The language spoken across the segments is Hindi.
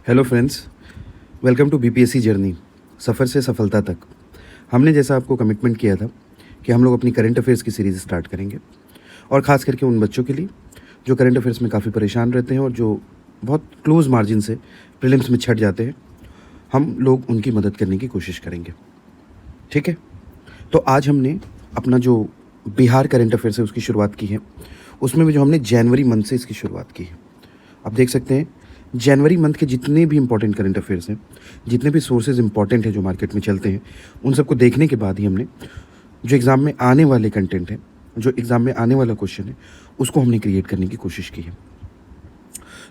Hello friends, welcome to BPSC journey, सफ़र से सफलता तक। हमने जैसा आपको कमिटमेंट किया था कि हम लोग अपनी करंट अफेयर्स की सीरीज़ स्टार्ट करेंगे, और ख़ास करके उन बच्चों के लिए जो करंट अफेयर्स में काफ़ी परेशान रहते हैं और जो बहुत क्लोज़ मार्जिन से प्रीलिम्स में छट जाते हैं, हम लोग उनकी मदद करने की कोशिश करेंगे। ठीक है, तो आज हमने अपना जो बिहार करंट अफेयर्स है उसकी शुरुआत की है। उसमें भी जो हमने जनवरी मंथ से इसकी शुरुआत की है। आप देख सकते हैं जनवरी मंथ के जितने भी इंपॉर्टेंट करंट अफेयर्स हैं, जितने भी सोर्सेज इंपॉर्टेंट हैं जो मार्केट में चलते हैं, उन सबको देखने के बाद ही हमने जो एग्ज़ाम में आने वाले कंटेंट है, जो एग्ज़ाम में आने वाला क्वेश्चन है, उसको हमने क्रिएट करने की कोशिश की है।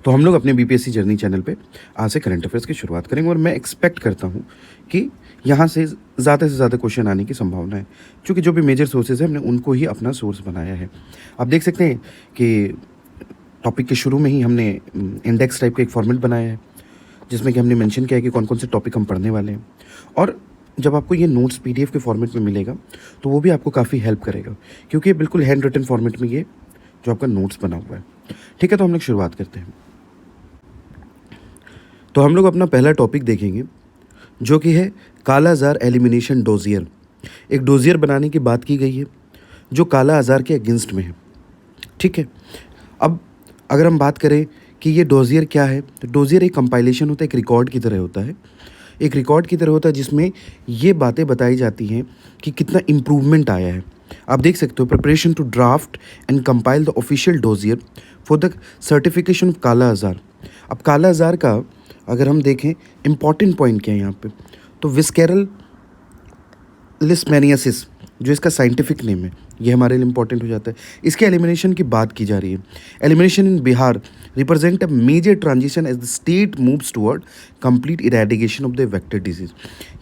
तो हम लोग अपने बीपीएससी जर्नी चैनल पे आज से करंट अफेयर्स की शुरुआत करेंगे, और मैं एक्सपेक्ट करता हूँ कि यहाँ से ज़्यादा क्वेश्चन आने की संभावना है, क्योंकि जो भी मेजर सोर्सेज हैं हमने उनको ही अपना सोर्स बनाया है। आप देख सकते हैं कि टॉपिक के शुरू में ही हमने इंडेक्स टाइप का एक फॉर्मेट बनाया है, जिसमें कि हमने मेंशन किया है कि कौन कौन से टॉपिक हम पढ़ने वाले हैं। और जब आपको ये नोट्स पीडीएफ के फॉर्मेट में मिलेगा तो वो भी आपको काफ़ी हेल्प करेगा, क्योंकि ये बिल्कुल हैंड रिटन फॉर्मेट में ये जो आपका नोट्स बना हुआ है। ठीक है, तो हम लोग शुरुआत करते हैं। तो हम लोग अपना पहला टॉपिक देखेंगे, जो कि है काला आज़ार एलिमिनेशन डोजियर। एक डोजियर बनाने की बात की गई है जो काला आज़ार के अगेंस्ट में है। ठीक है, अब अगर हम बात करें कि ये डोजियर क्या है, तो डोजियर एक कंपाइलेशन होता है, एक रिकॉर्ड की तरह होता है। एक रिकॉर्ड की तरह होता है जिसमें ये बातें बताई जाती हैं कि कितना इम्प्रूवमेंट आया है। आप देख सकते हो, preparation to draft and compile the official dossier for the certification of kala azar. अब काला आज़ार का अगर हम देखें इम्पॉर्टेंट पॉइंट क्या है यहाँ पे, तो विस्केरल लिस्मेनियासिस जो इसका साइंटिफिक नेम है, ये हमारे लिए इंपॉर्टेंट हो जाता है। इसके एलिमिनेशन की बात की जा रही है। Elimination in Bihar represent a major transition as the state moves toward complete eradication of the vector disease.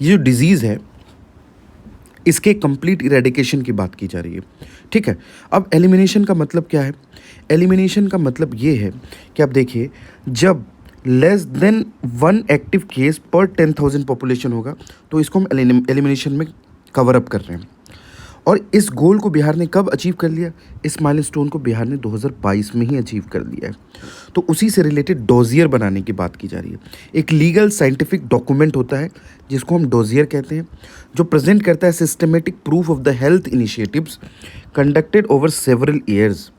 ये जो डिजीज़ है इसके कंप्लीट इरेडिकेशन की बात की जा रही है। ठीक है, अब एलिमिनेशन का मतलब क्या है? एलिमिनेशन का मतलब ये है कि आप देखिए, जब लेस देन 1 एक्टिव केस पर 10,000 पॉपुलेशन होगा तो इसको हम एलिमिनेशन में कवर अप कर रहे हैं। और इस गोल को बिहार ने कब अचीव कर लिया? इस माइलस्टोन को बिहार ने 2022 में ही अचीव कर लिया है। तो उसी से रिलेटेड डोजियर बनाने की बात की जा रही है। एक लीगल साइंटिफिक डॉक्यूमेंट होता है जिसको हम डोजियर कहते हैं, जो प्रेजेंट करता है systematic proof of the health initiatives conducted over several years.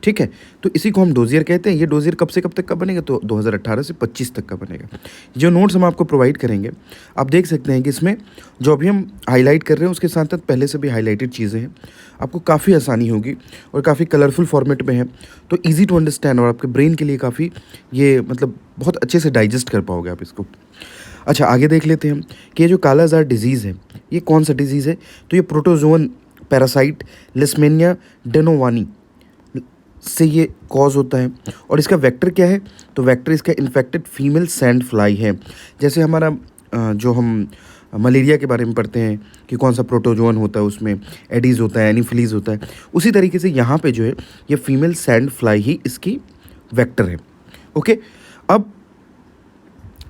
ठीक है, तो इसी को हम डोजियर कहते हैं। ये डोजियर कब से कब तक का बनेगा? तो 2018 से 25 तक का बनेगा। जो नोट्स हम आपको प्रोवाइड करेंगे, आप देख सकते हैं कि इसमें जो अभी हम हाईलाइट कर रहे हैं उसके साथ साथ पहले से भी हाईलाइटेड चीज़ें हैं। आपको काफ़ी आसानी होगी और काफ़ी कलरफुल फॉर्मेट में है, तो ईजी टू अंडरस्टैंड, और आपके ब्रेन के लिए काफ़ी ये मतलब बहुत अच्छे से डाइजेस्ट कर पाओगे आप इसको। अच्छा, आगे देख लेते हैं हम कि ये जो काला आज़ार डिजीज़ है ये कौन सा डिजीज़ है। तो ये प्रोटोजोअन पैरासाइट लिस्मेनिया डेनोवानी से ये कॉज होता है। और इसका वेक्टर क्या है? तो वेक्टर इसका इन्फेक्टेड फीमेल सैंड फ्लाई है। जैसे हमारा जो हम मलेरिया के बारे में पढ़ते हैं कि कौन सा प्रोटोजोन होता है, उसमें एडीज़ होता है, एनीफिलीज़ होता है, उसी तरीके से यहाँ पे जो है ये फीमेल सैंड फ्लाई ही इसकी वेक्टर है। ओके, अब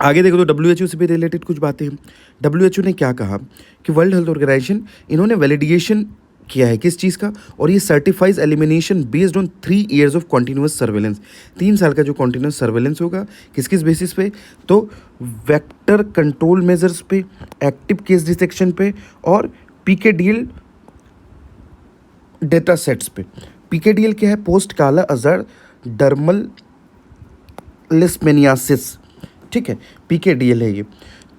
आगे देखो तो WHO से भी रिलेटेड कुछ बातें हैं। WHO ने क्या कहा कि वर्ल्ड हेल्थ ऑर्गेनाइजेशन इन्होंने वैलिडेशन किया है किस चीज़ का, और ये certifies elimination based on 3 years of continuous surveillance. 3 साल का जो कॉन्टिन्यूस सर्वेलेंस होगा, किस किस बेसिस पे? तो वेक्टर कंट्रोल मेजर्स पे, एक्टिव केस डिटेक्शन पे, और PKDL डेटा सेट्स पे। PKDL क्या है? पोस्ट काला आज़ार डर्मल लिस्मेनियासिस। ठीक है, PKDL है ये।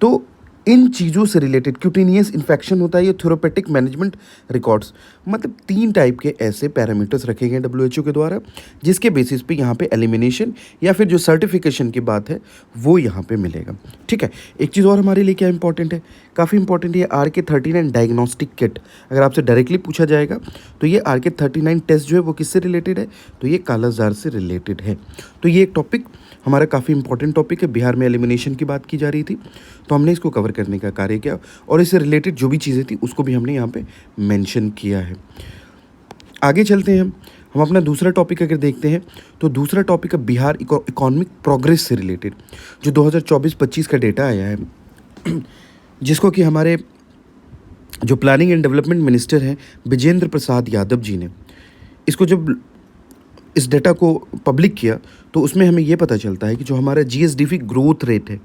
तो इन चीज़ों से रिलेटेड क्यूटेनियस इन्फेक्शन होता है, ये थेरोपेटिक मैनेजमेंट रिकॉर्ड्स, मतलब 3 टाइप के ऐसे पैरामीटर्स रखे गए WHO के द्वारा, जिसके बेसिस पे यहाँ पे एलिमिनेशन या फिर जो सर्टिफिकेशन की बात है वो यहाँ पे मिलेगा। ठीक है, एक चीज़ और हमारे लिए क्या इंपॉर्टेंट है, काफ़ी इंपॉर्टेंट है RK39 डायग्नोस्टिक किट। अगर आपसे डायरेक्टली पूछा जाएगा तो ये RK39 टेस्ट जो है वो किससे रिलेटेड है? तो ये काला आज़ार से रिलेटेड है। तो ये एक टॉपिक हमारा काफ़ी इंपॉर्टेंट टॉपिक है। बिहार में एलिमिनेशन की बात की जा रही थी, तो हमने इसको कवर करने का कार्य किया, और इससे रिलेटेड जो भी चीज़ें थी उसको भी हमने यहाँ पे मेंशन किया है। आगे चलते हैं हम अपना दूसरा टॉपिक अगर देखते हैं, तो दूसरा टॉपिक है बिहार इकोनॉमिक प्रोग्रेस से रिलेटेड, जो 2024-25 का डेटा आया है, जिसको कि हमारे जो प्लानिंग एंड डेवलपमेंट मिनिस्टर हैं विजेंद्र प्रसाद यादव जी ने, इसको जब इस डेटा को पब्लिक किया तो उसमें हमें ये पता चलता है कि जो हमारा जीएसडीपी ग्रोथ रेट है,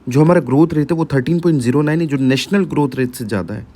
जो हमारा ग्रोथ रेट है वो 13.09 है, जो नेशनल ग्रोथ रेट से ज़्यादा है।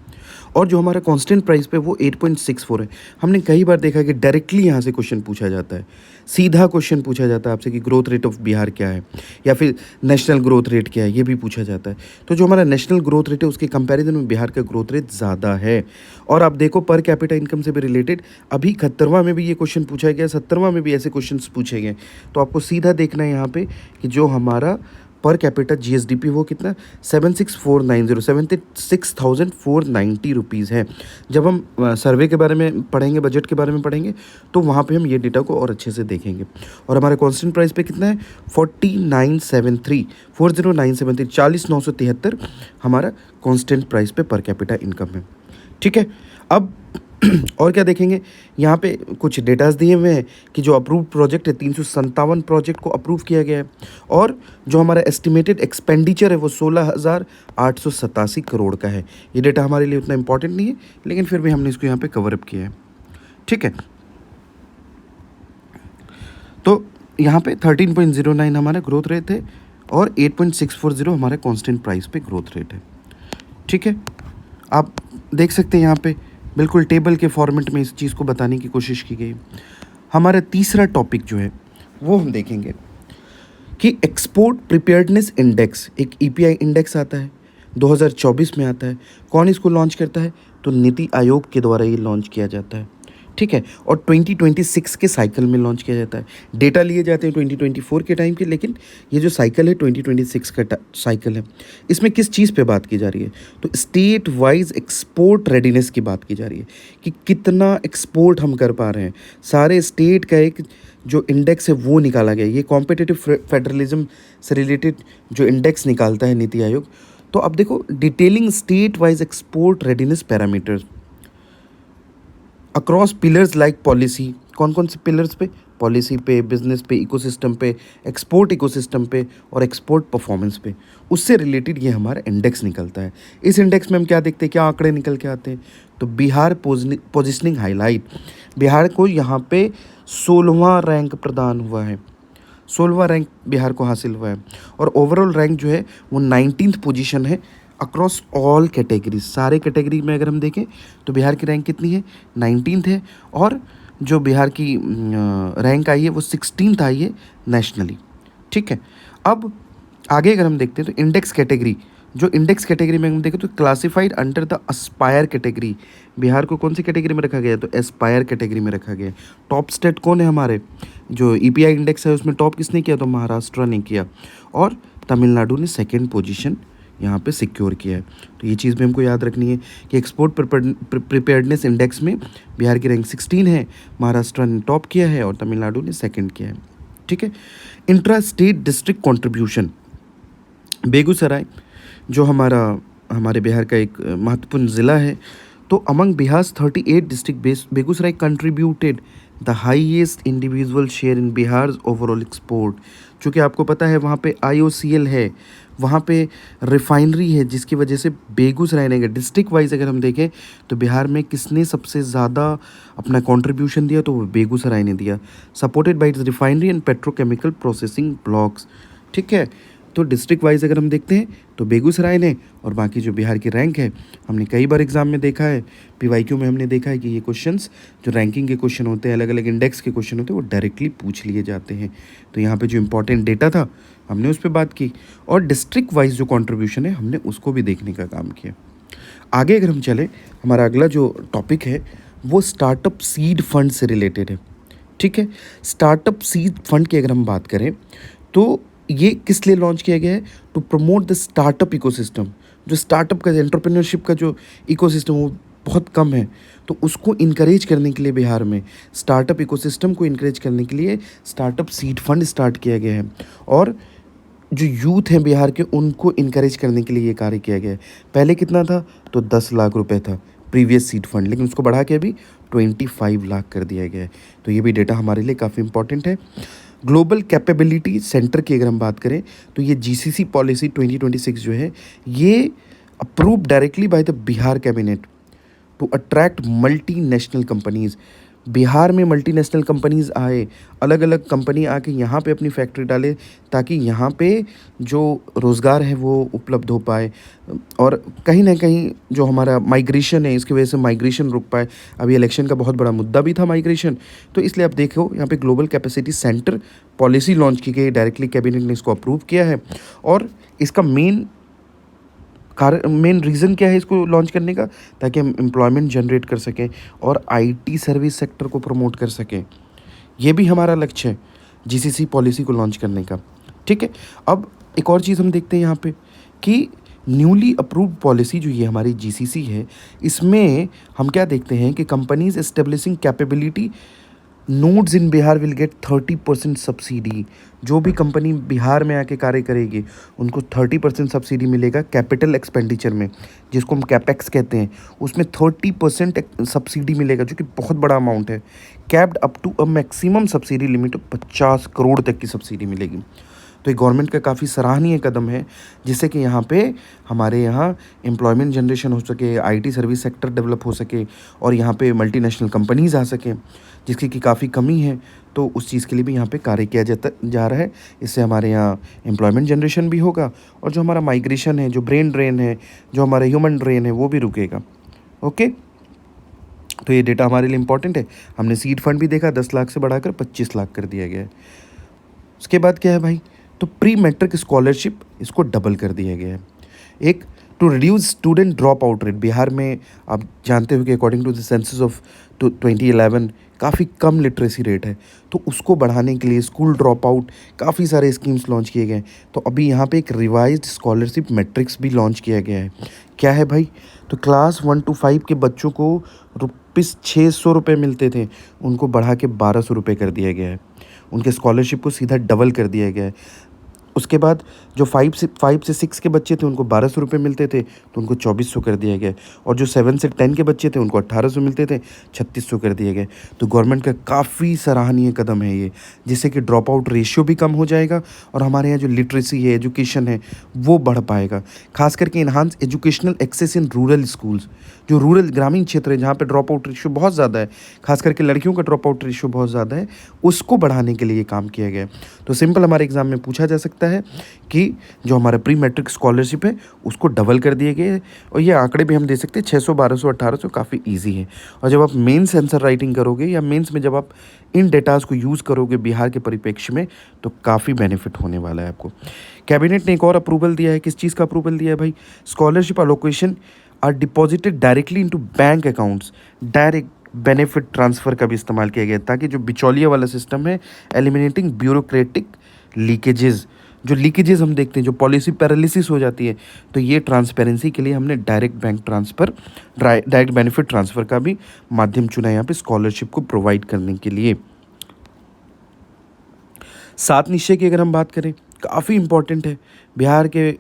और जो हमारा कांस्टेंट प्राइस पे वो 8.64 है। हमने कई बार देखा कि डायरेक्टली यहाँ से क्वेश्चन पूछा जाता है, सीधा क्वेश्चन पूछा जाता है आपसे कि ग्रोथ रेट ऑफ बिहार क्या है या फिर नेशनल ग्रोथ रेट क्या है, ये भी पूछा जाता है। तो जो हमारा नेशनल ग्रोथ रेट है उसके कंपैरिजन में बिहार का ग्रोथ रेट ज़्यादा है। और आप देखो पर कैपिटा इनकम से भी रिलेटेड अभी 71वां में भी ये क्वेश्चन पूछा गया, 70वां में भी ऐसे क्वेश्चन पूछे गए। तो आपको सीधा देखना है यहाँ पे कि जो हमारा पर कैपिटा जीएसडीपी वो कितना 76490 76,490 रुपीज़ है। जब हम सर्वे के बारे में पढ़ेंगे, बजट के बारे में पढ़ेंगे, तो वहाँ पे हम ये डेटा को और अच्छे से देखेंगे। और हमारे कांस्टेंट प्राइस पे कितना है 4973 40973 40,973 हमारा कांस्टेंट प्राइस पे पर कैपिटा इनकम है। ठीक है, अब और क्या देखेंगे, यहाँ पे कुछ डेटास दिए हुए हैं कि जो अप्रूव्ड प्रोजेक्ट है 357 प्रोजेक्ट को अप्रूव किया गया है और जो हमारा एस्टिमेटेड एक्सपेंडिचर है वो 16,887 करोड़ का है। ये डेटा हमारे लिए उतना इंपॉर्टेंट नहीं है, लेकिन फिर भी हमने इसको यहाँ पे कवर अप किया है। ठीक है, तो यहाँ पे 13.09 हमारा ग्रोथ रेट है और 8.640 हमारा कांस्टेंट प्राइस पे ग्रोथ रेट है। ठीक है, आप देख सकते हैं यहाँ पे बिल्कुल टेबल के फॉर्मेट में इस चीज़ को बताने की कोशिश की गई। हमारा तीसरा टॉपिक जो है वो हम देखेंगे कि एक्सपोर्ट प्रिपेयर्डनेस इंडेक्स, एक ईपीआई इंडेक्स आता है 2024 में आता है। कौन इसको लॉन्च करता है? तो नीति आयोग के द्वारा ये लॉन्च किया जाता है। ठीक है, और 2026 के साइकिल में लॉन्च किया जाता है। डेटा लिए जाते हैं 2024 के टाइम के, लेकिन ये जो साइकिल है 2026 का साइकिल है। इसमें किस चीज़ पे बात की जा रही है? तो स्टेट वाइज एक्सपोर्ट रेडीनेस की बात की जा रही है कि कितना एक्सपोर्ट हम कर पा रहे हैं। सारे स्टेट का एक जो इंडेक्स है वो निकाला गया। ये कॉम्पिटिटिव फेडरलिज्म से रिलेटेड जो इंडेक्स निकालता है नीति आयोग। तो अब देखो, detailing state wise export readiness parameters across pillars like policy. कौन कौन से पिलर्स पे? पॉलिसी पे, बिजनेस पे, इकोसिस्टम पे, एक्सपोर्ट इकोसिस्टम पे और एक्सपोर्ट परफॉर्मेंस पे, उससे रिलेटेड ये हमारा इंडेक्स निकलता है। इस इंडेक्स में हम क्या देखते हैं, क्या आंकड़े निकल के आते हैं? तो बिहार पोजिशनिंग हाईलाइट, बिहार को यहाँ पे 16वां रैंक प्रदान हुआ है। 16वां रैंक बिहार को हासिल हुआ है और ओवरऑल रैंक जो है वो 19th पोजीशन है अक्रॉस ऑल कैटेगरीज। सारे कैटेगरी में अगर हम देखें तो बिहार की रैंक कितनी है? 19th है। और जो बिहार की रैंक आई है वो 16th आई है नेशनली। ठीक है, अब आगे अगर हम देखते हैं तो इंडेक्स कैटेगरी, जो इंडेक्स कैटेगरी में हम देखें तो classified under the Aspire category. Bihar को कौन सी कैटेगरी में रखा गया है? तो एस्पायर कैटेगरी में रखा गया है। टॉप स्टेट कौन है हमारे? जो ईपीआई इंडेक्स है उसमें टॉप किसने किया? तो महाराष्ट्र ने किया और तमिलनाडु ने सेकेंड पोजीशन यहाँ पे सिक्योर किया है। तो ये चीज़ भी हमको याद रखनी है कि एक्सपोर्ट प्रिपेयर्डनेस इंडेक्स में बिहार की रैंक 16 है, महाराष्ट्र ने टॉप किया है और तमिलनाडु ने सेकंड किया है। ठीक है, intra state district contribution, Begusarai जो हमारे बिहार का एक महत्वपूर्ण ज़िला है, तो among Bihar 38 district Begusarai contributed the highest individual share in Bihar overall export. चूँकि आपको पता है वहाँ पे IOCL है, वहाँ पे रिफाइनरी है, जिसकी वजह से बेगूसराय ने, डिस्ट्रिक्ट वाइज अगर हम देखें तो बिहार में किसने सबसे ज़्यादा अपना कंट्रीब्यूशन दिया? तो वो बेगूसराय ने दिया, supported by refinery and petrochemical processing blocks. ठीक है, तो डिस्ट्रिक्ट वाइज अगर हम देखते हैं तो बेगूसराय ने, और बाकी जो बिहार की रैंक है हमने कई बार एग्जाम में देखा है, PYQ में हमने देखा है कि ये क्वेश्चंस जो रैंकिंग के क्वेश्चन होते हैं, अलग अलग इंडेक्स के क्वेश्चन होते हैं, वो डायरेक्टली पूछ लिए जाते हैं। तो यहाँ पे जो इंपॉर्टेंट डेटा था हमने उस पर बात की और डिस्ट्रिक्ट वाइज जो कॉन्ट्रीब्यूशन है हमने उसको भी देखने का काम किया। आगे अगर हम चले, हमारा अगला जो टॉपिक है वो स्टार्टअप सीड फंड से रिलेटेड है। ठीक है, स्टार्टअप सीड फंड की अगर हम बात करें तो ये किस लिए लॉन्च किया गया है? To promote the startup ecosystem. जो स्टार्टअप का, एंटरप्रेन्योरशिप का जो इकोसिस्टम वो बहुत कम है, तो उसको इनकरेज करने के लिए बिहार में स्टार्टअप इकोसिस्टम को इनकरेज करने के लिए स्टार्टअप सीड फंड स्टार्ट किया गया है और जो यूथ हैं बिहार के उनको इनकरेज करने के लिए ये कार्य किया गया है। पहले कितना था? तो 10 लाख रुपए था प्रीवियस सीड फंड, लेकिन उसको बढ़ा के अभी 25 लाख कर दिया गया है। तो ये भी डेटा हमारे लिए काफ़ी इंपॉर्टेंट है। ग्लोबल कैपेबिलिटी सेंटर की अगर हम बात करें तो ये GCC पॉलिसी 2026 जो है ये approve directly by the Bihar cabinet to attract multi national companies. Bihar में मल्टीनेशनल कंपनीज़ आए, अलग अलग कंपनी आके यहाँ पे अपनी फैक्ट्री डाले, ताकि यहाँ पे जो रोज़गार है वो उपलब्ध हो पाए। और कहीं ना कहीं जो हमारा माइग्रेशन है, इसकी वजह से माइग्रेशन रुक पाए। अभी इलेक्शन का बहुत बड़ा मुद्दा भी था माइग्रेशन, तो इसलिए आप देखो यहाँ पे global capacity centre policy launch की गई, डायरेक्टली कैबिनेट ने इसको अप्रूव किया है। और इसका मेन रीज़न क्या है इसको लॉन्च करने का, ताकि हम एम्प्लॉयमेंट जनरेट कर सकें और आईटी सर्विस सेक्टर को प्रमोट कर सकें। ये भी हमारा लक्ष्य है जीसीसी पॉलिसी को लॉन्च करने का। ठीक है, अब एक और चीज़ हम देखते हैं यहाँ पे कि न्यूली अप्रूव्ड पॉलिसी जो ये हमारी जीसीसी है, इसमें हम क्या देखते हैं कि companies establishing capability nodes in Bihar will get 30% subsidy. जो भी कंपनी बिहार में आके कार्य करेगी उनको 30% सब्सिडी मिलेगा कैपिटल एक्सपेंडिचर में, जिसको हम कैपेक्स कहते हैं, उसमें 30% सब्सिडी मिलेगा, जो कि बहुत बड़ा अमाउंट है। Capped up to a maximum subsidy limit 50 crore तक की सब्सिडी मिलेगी। तो ये गवर्नमेंट का काफ़ी सराहनीय कदम है, जिससे कि यहाँ पे हमारे यहाँ एम्प्लॉयमेंट जनरेशन हो सके, आईटी सर्विस सेक्टर डेवलप हो सके और यहाँ पे मल्टीनेशनल कंपनीज़ आ सकें, जिसकी कि काफ़ी कमी है। तो उस चीज़ के लिए भी यहाँ पे कार्य किया जा रहा है। इससे हमारे यहाँ एम्प्लॉयमेंट जनरेशन भी होगा और जो हमारा माइग्रेशन है, जो ब्रेन ड्रेन है, जो हमारा ह्यूमन ड्रेन है, वो भी रुकेगा। ओके, तो ये डेटा हमारे लिए इम्पॉर्टेंट है। हमने सीड फंड भी देखा, 10 लाख से बढ़ाकर 25 लाख कर दिया गया है। उसके बाद क्या है भाई, तो प्री मैट्रिक स्कॉलरशिप इसको डबल कर दिया गया है। एक, to reduce student drop out rate. Bihar में आप जानते हो कि according to the census of 2011 काफ़ी कम लिटरेसी रेट है, तो उसको बढ़ाने के लिए स्कूल ड्रॉप आउट काफ़ी सारे स्कीम्स लॉन्च किए गए हैं। तो अभी यहाँ पे एक रिवाइज्ड स्कॉलरशिप मैट्रिक्स भी लॉन्च किया गया है। क्या है भाई, तो क्लास 1 to 5 के बच्चों को ₹600 मिलते थे, उनको बढ़ा के 1200 कर दिया गया है। उनके स्कॉलरशिप को सीधा डबल कर दिया गया है। उसके बाद जो 5 से 6 के बच्चे थे उनको 1200 मिलते थे, तो उनको 2400 कर दिया गया। और जो 7 से 10 के बच्चे थे उनको 1800 मिलते थे, 3600 कर दिए गए। तो गवर्नमेंट का काफ़ी सराहनीय कदम है ये, जिससे कि ड्रॉप आउट रेशियो भी कम हो जाएगा और हमारे यहाँ जो लिटरेसी है, एजुकेशन है, वो बढ़ पाएगा। खास करके enhance educational access in rural schools. जो रूरल ग्रामीण क्षेत्र है जहाँ पे ड्रॉप आउट रेशियो बहुत ज़्यादा है, खास करके लड़कियों का ड्रॉप आउट रेशियो बहुत ज़्यादा है, उसको बढ़ाने के लिए ये काम किया गया है। तो सिंपल हमारे एग्ज़ाम में पूछा जा सकता है कि जो हमारा प्री मैट्रिक स्कॉलरशिप है उसको डबल कर दिए गए। और ये आंकड़े भी हम दे सकते हैं, 600, 1200, 1800, काफ़ी ईजी है। और जब आप मेंस आंसर राइटिंग करोगे या मेंस में जब आप इन डेटाज को यूज़ करोगे बिहार के परिप्रेक्ष्य में, तो काफ़ी बेनिफिट होने वाला है आपको। कैबिनेट ने एक और अप्रूवल दिया है। किस चीज़ का अप्रूवल दिया है भाई, scholarship allocation are deposited directly into bank accounts. Direct benefit transfer का भी इस्तेमाल किया गया, ताकि जो बिचौलिया वाला सिस्टम है, एलिमिनेटिंग ब्यूरोक्रेटिक लीकेजेस। जो लीकेजेस हम देखते हैं, जो पॉलिसी पैरालिसिस हो जाती है, तो ये ट्रांसपेरेंसी के लिए हमने direct bank transfer, direct benefit transfer का भी माध्यम चुना है यहाँ पे स्कॉलरशिप को प्रोवाइड करने के लिए। 7 निश्चय की अगर हम बात करें, काफ़ी इम्पॉर्टेंट है बिहार के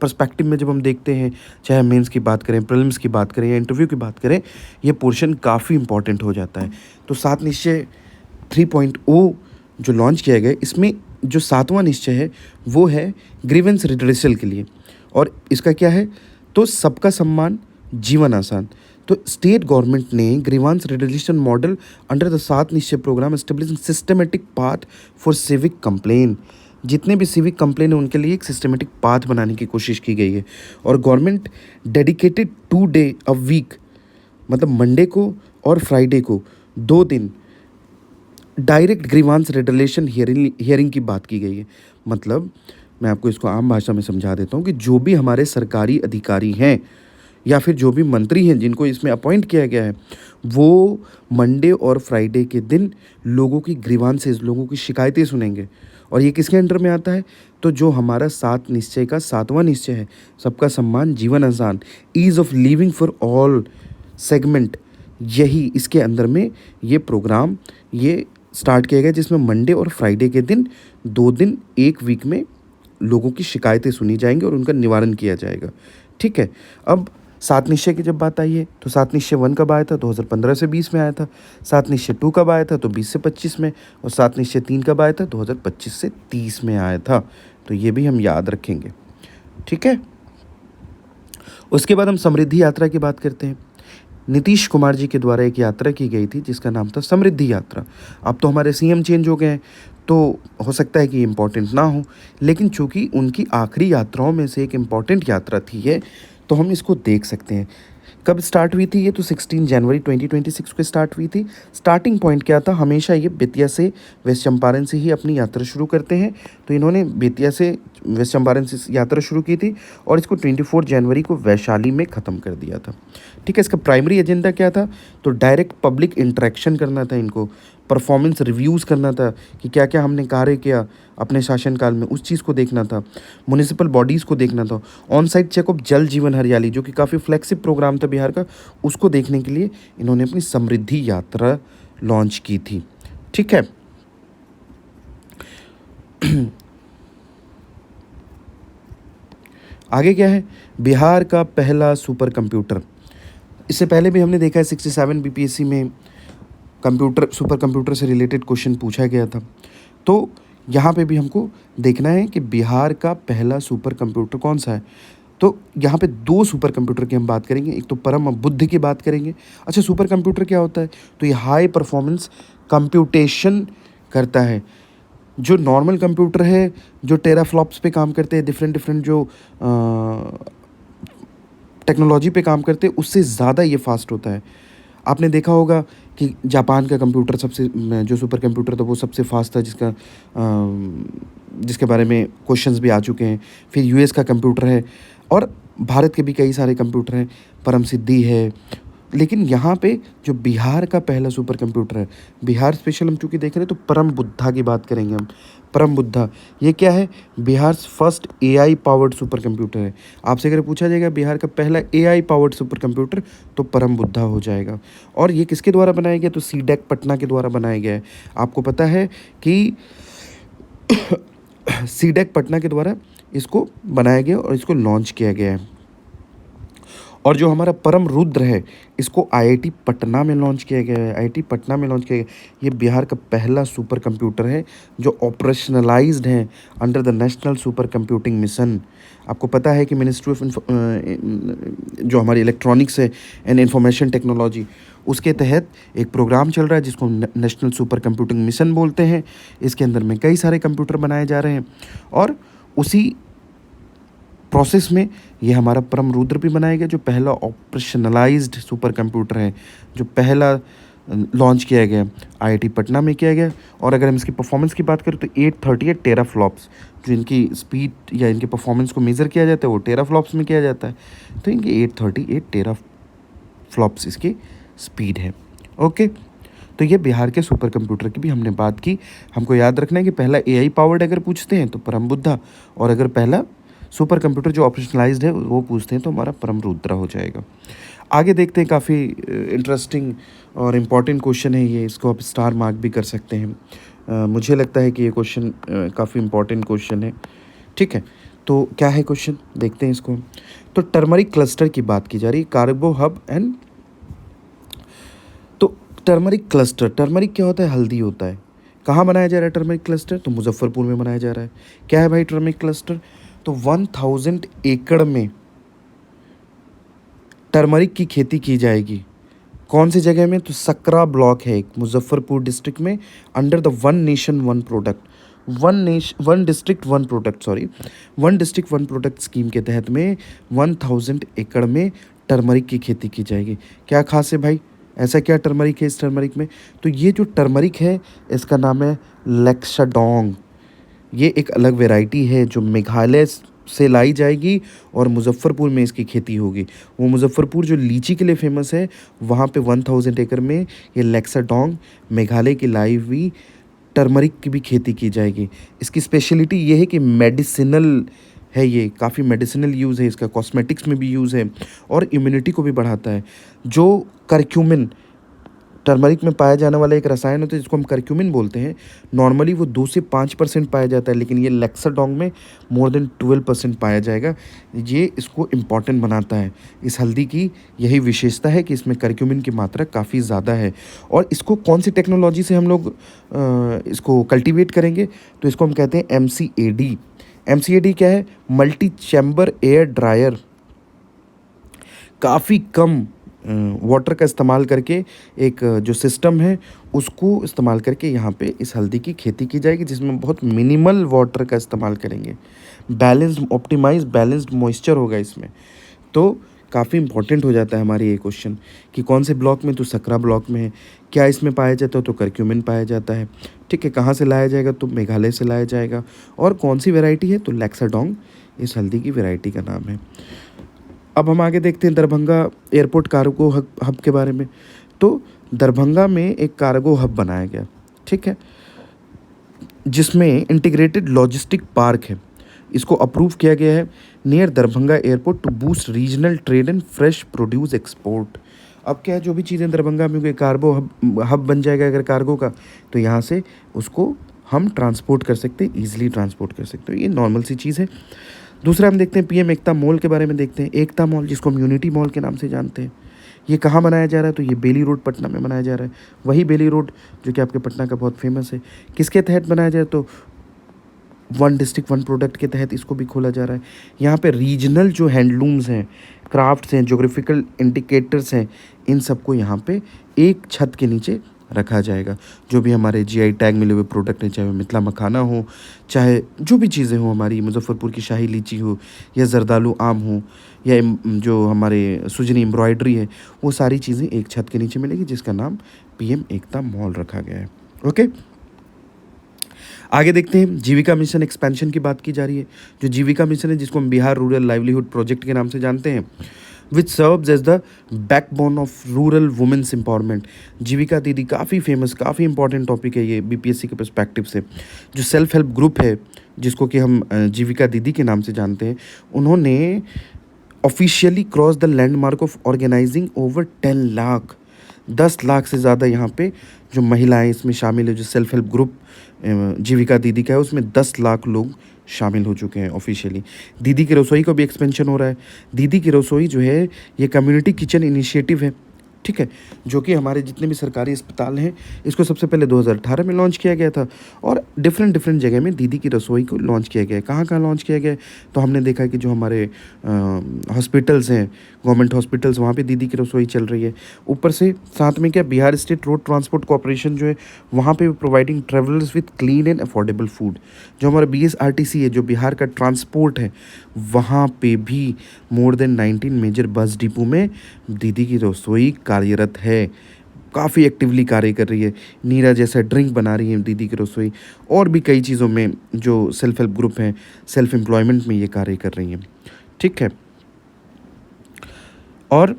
पर्सपेक्टिव में। जब हम देखते हैं, चाहे मेंस की बात करें, प्रीलिम्स की बात करें या इंटरव्यू की बात करें, ये पोर्शन काफ़ी इंपॉर्टेंट हो जाता है। तो 7 निश्चय 3.0 जो लॉन्च किया गया, इसमें जो 7वां निश्चय है वो है ग्रीवेंस रिड्रेसल के लिए। और इसका क्या है, तो सबका सम्मान, जीवन आसान। तो स्टेट गवर्नमेंट ने grievance redressal model under the 7 निश्चय program establishing systematic path for civic complain. जितने भी सिविक कंप्लेन है उनके लिए एक सिस्टमेटिक पाथ बनाने की कोशिश की गई है। और government dedicated 2 day a week, मतलब मंडे को और फ्राइडे को 2 दिन डायरेक्ट ग्रीवांस रिडलेशन हियरिंग की बात की गई है। मतलब मैं आपको इसको आम भाषा में समझा देता हूँ कि जो भी हमारे सरकारी अधिकारी हैं या फिर जो भी मंत्री हैं जिनको इसमें अपॉइंट किया गया है, वो मंडे और फ्राइडे के दिन लोगों की ग्रीवांसेस, लोगों की शिकायतें सुनेंगे। और ये किसके अंडर में आता है, तो जो हमारा 7 निश्चय का 7वां निश्चय है, सबका सम्मान, जीवन आसान, ease of living for all segment, यही इसके अंदर में ये प्रोग्राम ये स्टार्ट किया गया, जिसमें मंडे और फ्राइडे के दिन 2 दिन एक वीक में लोगों की शिकायतें सुनी जाएंगी और उनका निवारण किया जाएगा। ठीक है, अब 7 निश्चय की जब बात आई है, तो 7 निश्चय 1 कब आया था, 2015 से 20 में आया था। 7 निश्चय 2 कब आया था, तो 20 से 25 में। और 7 निश्चय 3 कब आया था, 2025 से 30 में आया था। तो ये भी हम याद रखेंगे। ठीक है, उसके बाद हम समृद्धि यात्रा की बात करते हैं। नीतीश कुमार जी के द्वारा एक यात्रा की गई थी जिसका नाम था समृद्धि यात्रा। अब तो हमारे सीएम चेंज हो गए हैं, तो हो सकता है कि इम्पोर्टेंट ना हो, लेकिन चूँकि उनकी आखिरी यात्राओं में से एक इम्पॉर्टेंट यात्रा थी ये, तो हम इसको देख सकते हैं। कब स्टार्ट हुई थी ये? तो 16 जनवरी 2026 को स्टार्ट हुई थी। स्टार्टिंग पॉइंट क्या था? हमेशा ये बेतिया से, वेस्ट चंपारण से ही अपनी यात्रा शुरू करते हैं। तो इन्होंने बेतिया से वेस्ट चंपारण से यात्रा शुरू की थी और इसको 24 जनवरी को वैशाली में ख़त्म कर दिया था। ठीक है, इसका प्राइमरी एजेंडा क्या था? तो डायरेक्ट पब्लिक इंटरेक्शन करना था इनको, परफॉर्मेंस रिव्यूज़ करना था कि क्या क्या हमने कार्य किया अपने शासनकाल में, उस चीज़ को देखना था। म्युनिसिपल बॉडीज़ को देखना था। ऑन साइट चेकअप जल जीवन हरियाली, जो कि काफ़ी फ्लैगशिप प्रोग्राम था बिहार का, उसको देखने के लिए इन्होंने अपनी समृद्धि यात्रा लॉन्च की थी। ठीक है, आगे क्या है? बिहार का पहला सुपर कंप्यूटर। इससे पहले भी हमने देखा है 67 बीपीएससी में सुपर कंप्यूटर से रिलेटेड क्वेश्चन पूछा गया था। तो यहाँ पे भी हमको देखना है कि बिहार का पहला सुपर कंप्यूटर कौन सा है। तो यहाँ पे दो सुपर कंप्यूटर की हम बात करेंगे, एक तो परम बुद्ध की बात करेंगे। अच्छा, सुपर कंप्यूटर क्या होता है? तो ये हाई परफॉर्मेंस कंप्यूटेशन करता है। जो नॉर्मल कंप्यूटर है, जो टेराफ्लॉप्स पे काम करते हैं, डिफरेंट डिफरेंट जो टेक्नोलॉजी पे काम करते हैं, उससे ज़्यादा ये फास्ट होता है। आपने देखा होगा कि जापान का कंप्यूटर सबसे जो सुपर कंप्यूटर था वो सबसे फास्ट था, जिसके बारे में क्वेश्चंस भी आ चुके हैं। फिर यूएस का कंप्यूटर है और भारत के भी कई सारे कंप्यूटर हैं, परम सिद्धि है। लेकिन यहाँ पे जो बिहार का पहला सुपर कंप्यूटर है, बिहार स्पेशल हम चूँकि देख रहे हैं, तो परम बुद्धा की बात करेंगे हम। परम बुद्धा ये क्या है? Bihar first AI powered super computer है। आपसे अगर पूछा जाएगा बिहार का पहला एआई पावर्ड सुपर कंप्यूटर, तो परम बुद्धा हो जाएगा। और ये किसके द्वारा बनाया गया? तो सीडेक पटना के द्वारा बनाया गया है। आपको पता है कि सीडेक पटना के द्वारा इसको बनाया गया और इसको लॉन्च किया गया है। और जो हमारा परम रुद्र है, इसको आईआईटी पटना में लॉन्च किया गया है। आईआईटी पटना में लॉन्च किया गया। ये बिहार का पहला सुपर कंप्यूटर है जो ऑपरेशनलाइज्ड है under the national super computing mission. आपको पता है कि मिनिस्ट्री ऑफ जो हमारी इलेक्ट्रॉनिक्स है एंड इंफॉर्मेशन टेक्नोलॉजी, उसके तहत एक प्रोग्राम चल रहा है जिसको नेशनल सुपर कंप्यूटिंग मिशन बोलते हैं। इसके अंदर में कई सारे कंप्यूटर बनाए जा रहे हैं और उसी प्रोसेस में ये हमारा परम रुद्र भी बनाया गया, जो पहला ऑपरेशनलाइज्ड सुपर कंप्यूटर है, जो पहला लॉन्च किया गया आईआईटी पटना में किया गया। और अगर हम इसकी परफॉर्मेंस की बात करें तो 838 टेराफ्लॉप्स, जो इनकी स्पीड या इनके परफॉर्मेंस को मेज़र किया जाता है वो टेराफ्लॉप्स में किया जाता है। तो इनकी 838 टेराफ्लॉप्स इसकी स्पीड है। ओके, तो ये बिहार के सुपर कंप्यूटर की भी हमने बात की। हमको याद रखना है कि पहला एआई पावर्ड अगर पूछते हैं तो परम बुद्धा, और अगर पहला सुपर कंप्यूटर जो ऑपरेशनलाइज्ड है वो पूछते हैं तो हमारा परम रुद्रा हो जाएगा। आगे देखते हैं, काफ़ी इंटरेस्टिंग और इम्पॉर्टेंट क्वेश्चन है ये, इसको आप स्टार मार्क भी कर सकते हैं। मुझे लगता है कि ये क्वेश्चन काफ़ी इम्पॉर्टेंट क्वेश्चन है। ठीक है, तो क्या है क्वेश्चन, देखते हैं इसको। तो टर्मरिक क्लस्टर की बात की जा रही है, कार्बो हब एंड। तो टर्मरिक क्लस्टर, टर्मरिक क्या होता है? हल्दी होता है। कहाँ बनाया जा रहा है टर्मरिक क्लस्टर? तो मुजफ्फरपुर में बनाया जा रहा है। क्या है भाई टर्मरिक क्लस्टर? तो 1000 एकड़ में टर्मरिक की खेती की जाएगी। कौन सी जगह में? तो सकरा ब्लॉक है एक, मुजफ्फरपुर डिस्ट्रिक्ट में, under the one nation one product, one district one product scheme के तहत में 1000 एकड़ में टर्मरिक की खेती की जाएगी। क्या खास है भाई? ऐसा क्या टर्मरिक है इस टर्मरिक में? तो ये जो टर्मरिक है इसका नाम है लेक्साडोंग। ये एक अलग वैरायटी है जो मेघालय से लाई जाएगी और मुजफ्फरपुर में इसकी खेती होगी। वो मुजफ्फरपुर जो लीची के लिए फेमस है, वहाँ पे 1000 एकड़ में ये लेक्साडोंग मेघालय की लाई हुई टर्मरिक की भी खेती की जाएगी। इसकी स्पेशलिटी ये है कि मेडिसिनल है, ये काफ़ी मेडिसिनल यूज़ है इसका, कॉस्मेटिक्स में भी यूज़ है और इम्यूनिटी को भी बढ़ाता है। जो करक्यूमिन टर्मरिक में पाया जाने वाला एक रसायन होता है जिसको हम करक्यूमिन बोलते हैं, नॉर्मली वो 2 से 5% पाया जाता है, लेकिन ये लेक्साडोंग में मोर देन 12% पाया जाएगा। ये इसको इम्पॉर्टेंट बनाता है। इस हल्दी की यही विशेषता है कि इसमें करक्यूमिन की मात्रा काफ़ी ज़्यादा है। और इसको कौन सी टेक्नोलॉजी से हम लोग इसको कल्टीवेट करेंगे? तो इसको हम कहते हैं MCAD। MCAD क्या है? Multi chamber air dryer. काफ़ी कम वाटर का इस्तेमाल करके एक जो सिस्टम है उसको इस्तेमाल करके यहाँ पे इस हल्दी की खेती की जाएगी, जिसमें बहुत मिनिमल वाटर का इस्तेमाल करेंगे। बैलेंस्ड मॉइस्चर होगा इसमें। तो काफ़ी इंपॉर्टेंट हो जाता है हमारे ये क्वेश्चन कि कौन से ब्लॉक में, तो सकरा ब्लॉक में है। क्या इसमें पाया जाता है, तो करक्यूमिन पाया जाता है। ठीक है, कहाँ से लाया जाएगा, तो मेघालय से लाया जाएगा। और कौन सी वैरायटी है, तो लैक्साडोंग इस हल्दी की वैरायटी का नाम है। अब हम आगे देखते हैं दरभंगा एयरपोर्ट कार्गो हब के बारे में। तो दरभंगा में एक कार्गो हब बनाया गया, ठीक है, जिसमें इंटीग्रेटेड लॉजिस्टिक पार्क है। इसको अप्रूव किया गया है near Darbhanga airport to boost regional trade and fresh produce export. अब क्या है, जो भी चीज़ें दरभंगा में कोई कार्गो हब बन जाएगा अगर कार्गो का, तो यहाँ से उसको हम ट्रांसपोर्ट कर सकते हैं, ईजिली ट्रांसपोर्ट कर सकते हैं। ये नॉर्मल सी चीज़ है। दूसरा हम देखते हैं पीएम एकता मॉल के बारे में देखते हैं। एकता मॉल, जिसको हम यूनिटी मॉल के नाम से जानते हैं, ये कहाँ बनाया जा रहा है, तो ये बेली रोड पटना में बनाया जा रहा है। वही बेली रोड जो कि आपके पटना का बहुत फेमस है। किसके तहत बनाया जा रहा है, तो वन डिस्ट्रिक्ट वन प्रोडक्ट के तहत इसको भी खोला जा रहा है। यहाँ पे रीजनल जो हैंडलूम्स हैं, क्राफ्ट्स हैं, ज्योग्राफिकल इंडिकेटर्स हैं, इन सबको यहाँ पे एक छत के नीचे रखा जाएगा। जो भी हमारे जीआई टैग मिले हुए प्रोडक्ट हैं, चाहे वो मिथिला मखाना हो, चाहे जो भी चीज़ें हो, हमारी मुजफ्फरपुर की शाही लीची हो, या जरदालू आम हो, या जो हमारे सुजनी एम्ब्रॉयडरी है, वो सारी चीज़ें एक छत के नीचे मिलेगी, जिसका नाम पीएम एकता मॉल रखा गया है। ओके, आगे देखते हैं जीविका मिशन एक्सपेंशन की बात की जा रही है। जो जीविका मिशन है, जिसको हम बिहार रूरल लाइवलीहुड प्रोजेक्ट के नाम से जानते हैं, which serves as the backbone of rural women's empowerment. Jeevika Didi काफ़ी फेमस, काफ़ी इंपॉर्टेंट टॉपिक है ये बीपीएससी के पर्सपेक्टिव से। जो सेल्फ हेल्प ग्रुप है, जिसको कि हम जीविका दीदी के नाम से जानते हैं, उन्होंने officially cross the landmark of organizing over 10 lakh, 10 lakh से ज़्यादा यहाँ पे जो महिलाएं इसमें शामिल है। जो सेल्फ हेल्प ग्रुप जीविका दीदी का है, उसमें 10 लाख लोग शामिल हो चुके हैं ऑफिशियली। दीदी की रसोई का भी एक्सपेंशन हो रहा है। दीदी की रसोई जो है, ये कम्युनिटी किचन इनिशिएटिव है, ठीक है, जो कि हमारे जितने भी सरकारी अस्पताल हैं, इसको सबसे पहले 2018 में लॉन्च किया गया था। और डिफरेंट जगह में दीदी की रसोई को लॉन्च किया गया है। कहाँ कहाँ लॉन्च किया गया है, तो हमने देखा कि जो हमारे हॉस्पिटल्स हैं, गवर्नमेंट हॉस्पिटल्स, वहाँ पे दीदी की रसोई चल रही है। ऊपर से साथ में क्या, Bihar state road transport corporation जो है, वहाँ पे providing travellers with clean and affordable food. जो हमारा बीएसआरटीसी है, जो बिहार का ट्रांसपोर्ट है, वहाँ पे भी more than 19 major bus depot में दीदी की रसोई कार्यरत है। काफ़ी एक्टिवली कार्य कर रही है। नीरा जैसा ड्रिंक बना रही है दीदी की रसोई। और भी कई चीज़ों में जो सेल्फ हेल्प ग्रुप हैं, सेल्फ एम्प्लॉयमेंट में ये कार्य कर रही हैं, ठीक है। और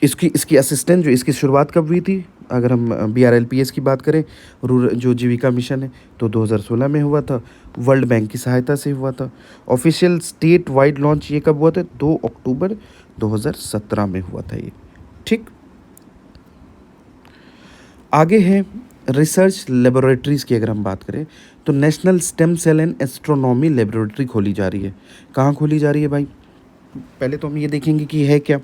इसकी असिस्टेंट, जो इसकी शुरुआत कब हुई थी, अगर हम BRLPS की बात करें, रूरल जो जीविका मिशन है, तो 2016 में हुआ था। वर्ल्ड बैंक की सहायता से हुआ था। ऑफिशियल स्टेट वाइड लॉन्च ये कब हुआ था, 2 अक्टूबर 2017 में हुआ था ये, ठीक। आगे है रिसर्च लेबोरेटरीज़ की अगर हम बात करें, तो national stem cell and astronomy laboratory खोली जा रही है। कहाँ खोली जा रही है भाई, पहले तो हम ये देखेंगे कि है क्या।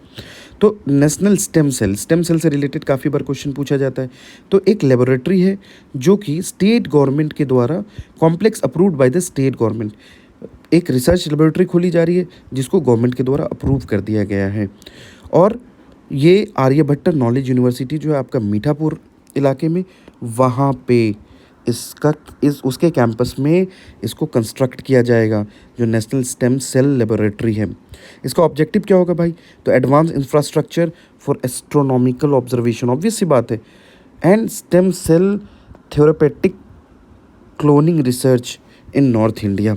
तो नेशनल स्टेम सेल से रिलेटेड काफ़ी बार क्वेश्चन पूछा जाता है। तो एक लेबोरेटरी है जो कि स्टेट गवर्नमेंट के द्वारा, complex approved by the state government, एक रिसर्च लेबोरेटरी खोली जा रही है जिसको गवर्नमेंट के द्वारा अप्रूव कर दिया गया है। और ये आर्यभट्ट नॉलेज यूनिवर्सिटी जो है आपका मीठापुर इलाके में, वहाँ पे उसके कैंपस में इसको कंस्ट्रक्ट किया जाएगा, जो नेशनल स्टेम सेल लेबोरेटरी है। इसका ऑब्जेक्टिव क्या होगा भाई, तो advance infrastructure for astronomical observation, obvious सी बात है, and stem cell therapeutic cloning research in north India.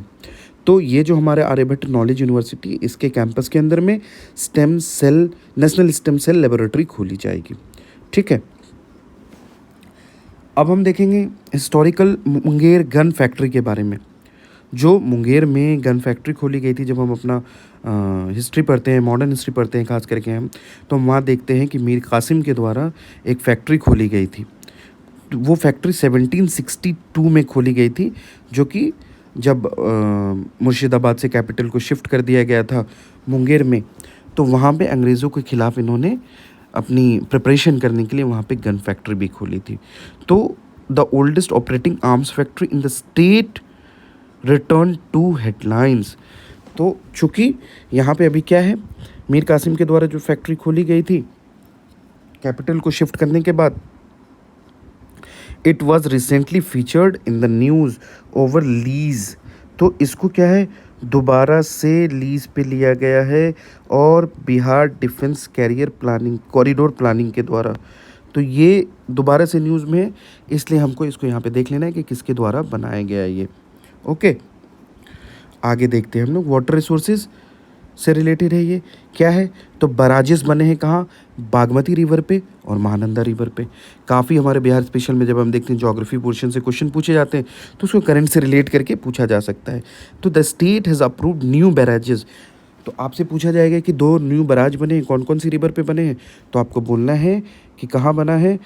तो ये जो हमारे आर्यभट्ट नॉलेज यूनिवर्सिटी, इसके कैंपस के अंदर में नेशनल स्टेम सेल लेबोरेटरी खोली जाएगी, ठीक है। अब हम देखेंगे हिस्टोरिकल मुंगेर गन फैक्ट्री के बारे में। जो मुंगेर में गन फैक्ट्री खोली गई थी, जब हम अपना हिस्ट्री पढ़ते हैं, मॉडर्न हिस्ट्री पढ़ते हैं खास करके हम, तो हम वहाँ देखते हैं कि मीर कासिम के द्वारा एक फैक्ट्री खोली गई थी। वो फैक्ट्री 1762 में खोली गई थी, जो कि जब मुर्शिदाबाद से कैपिटल को शिफ्ट कर दिया गया था मुंगेर में, तो वहाँ पे अंग्रेज़ों के ख़िलाफ़ इन्होंने अपनी प्रिपरेशन करने के लिए वहाँ पे गन फैक्ट्री भी खोली थी। तो the oldest operating arms factory in the state return to headlines. तो चूँकि यहाँ पे अभी क्या है, मीर कासिम के द्वारा जो फैक्ट्री खोली गई थी कैपिटल को शिफ्ट करने के बाद, it was recently featured in the news over lease. तो इसको क्या है, दोबारा से लीज पे लिया गया है और Bihar defence career planning corridor planning के द्वारा। तो ये दोबारा से न्यूज़ में है, इसलिए हमको इसको यहाँ पे देख लेना है कि किसके द्वारा बनाया गया है ये। ओके, आगे देखते हैं हम लोग। वाटर रिसोर्सेज से रिलेटेड है ये, क्या है, तो बराजेस बने हैं कहाँ, बागमती रिवर पे और महानंदा रिवर पे। काफ़ी हमारे बिहार स्पेशल में जब हम देखते हैं ज्योग्राफी पोर्शन से क्वेश्चन पूछे जाते हैं तो उसको करंट से रिलेट करके पूछा जा सकता है। तो the state has approved new barrages. तो आपसे पूछा जाएगा कि 2 न्यू बराज बने हैं, कौन कौन सी रिवर पे बने हैं, तो आपको बोलना है कि कहाँ बना है,